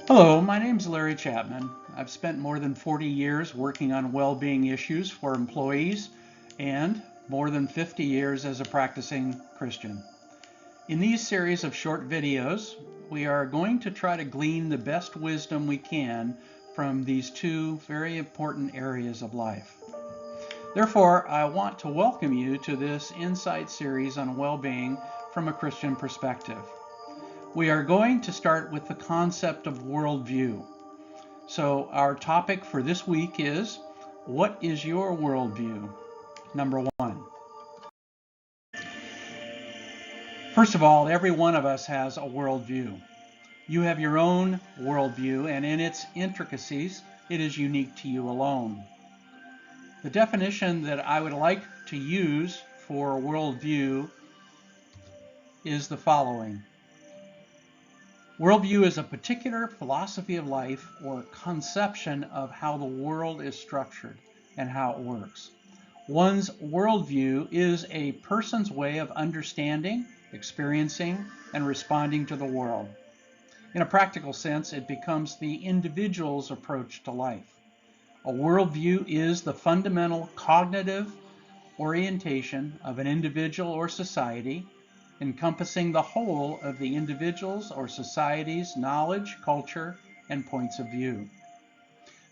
Hello, my name's Larry Chapman. I've spent more than 40 years working on well-being issues for employees and more than 50 years as a practicing Christian. In these series of short videos, we are going to try to glean the best wisdom we can from these two very important areas of life. Therefore, I want to welcome you to this Insight series on well-being from a Christian perspective. We are going to start with the concept of worldview. So our topic for this week is, what is your worldview? Number one. First of all, every one of us has a worldview. You have your own worldview, and in its intricacies, it is unique to you alone. The definition that I would like to use for worldview is the following. Worldview is a particular philosophy of life or conception of how the world is structured and how it works. One's worldview is a person's way of understanding, experiencing, and responding to the world. In a practical sense, it becomes the individual's approach to life. A worldview is the fundamental cognitive orientation of an individual or society, encompassing the whole of the individual's or society's knowledge, culture, and points of view.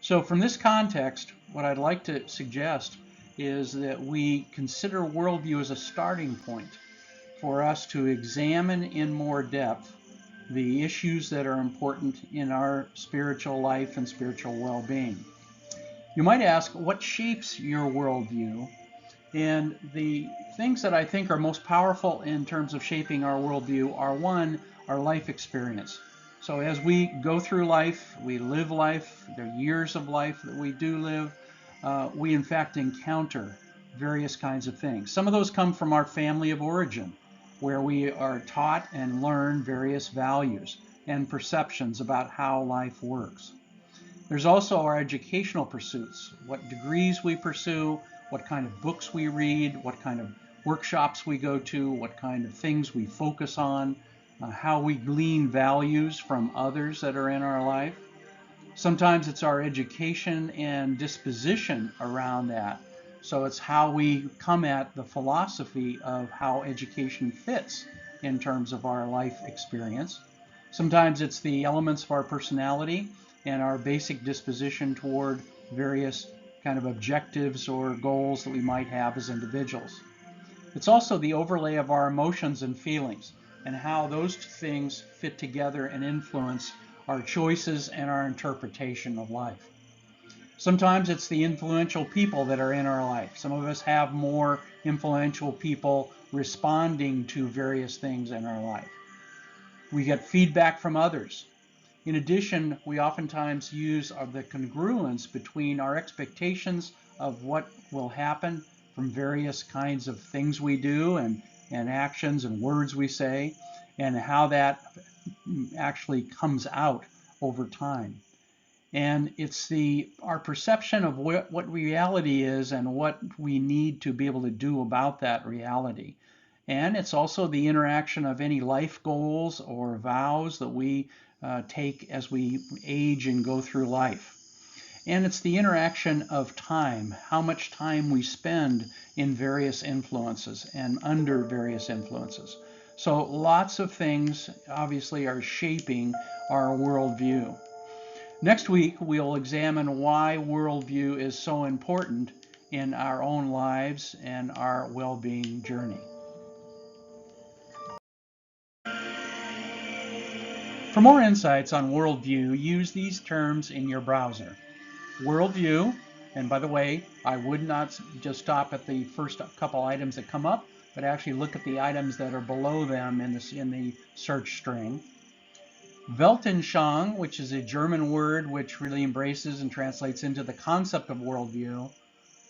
So from this context, what I'd like to suggest is that we consider worldview as a starting point for us to examine in more depth the issues that are important in our spiritual life and spiritual well-being. You might ask, what shapes your worldview? And the things that I think are most powerful in terms of shaping our worldview are, one, our life experience. So as we go through life, we live life, there are years of life that we do live, we in fact encounter various kinds of things. Some of those come from our family of origin, where we are taught and learn various values and perceptions about how life works. There's also our educational pursuits, what degrees we pursue, what kind of books we read, what kind of workshops we go to, what kind of things we focus on, how we glean values from others that are in our life. Sometimes it's our education and disposition around that. So it's how we come at the philosophy of how education fits in terms of our life experience. Sometimes it's the elements of our personality and our basic disposition toward various kind of objectives or goals that we might have as individuals. It's also the overlay of our emotions and feelings and how those things fit together and influence our choices and our interpretation of life. Sometimes it's the influential people that are in our life. Some of us have more influential people responding to various things in our life. We get feedback from others. In addition, we oftentimes use the congruence between our expectations of what will happen from various kinds of things we do and actions and words we say, and how that actually comes out over time. And it's our perception of what reality is and what we need to be able to do about that reality. And it's also the interaction of any life goals or vows that we take as we age and go through life. And it's the interaction of time, how much time we spend in various influences and under various influences. So lots of things obviously are shaping our worldview. Next week, we'll examine why worldview is so important in our own lives and our well-being journey. For more insights on worldview, use these terms in your browser. Worldview, and by the way, I would not just stop at the first couple items that come up, but actually look at the items that are below them in the search string. Weltanschauung, which is a German word which really embraces and translates into the concept of worldview.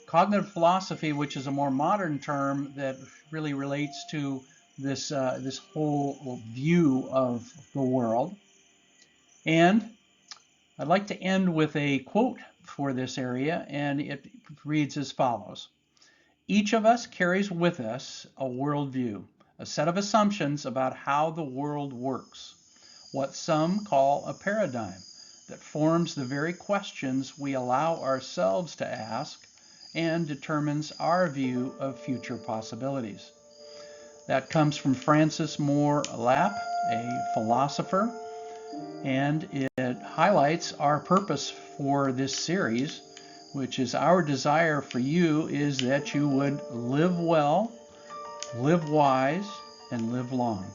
Cognitive philosophy, which is a more modern term that really relates to this whole view of the world. And I'd like to end with a quote for this area, and it reads as follows. Each of us carries with us a worldview, a set of assumptions about how the world works. what some call a paradigm that forms the very questions we allow ourselves to ask and determines our view of future possibilities. That comes from Francis Moore Lapp, a philosopher, and it highlights our purpose for this series, which is our desire for you is that you would live well, live wise, and live long.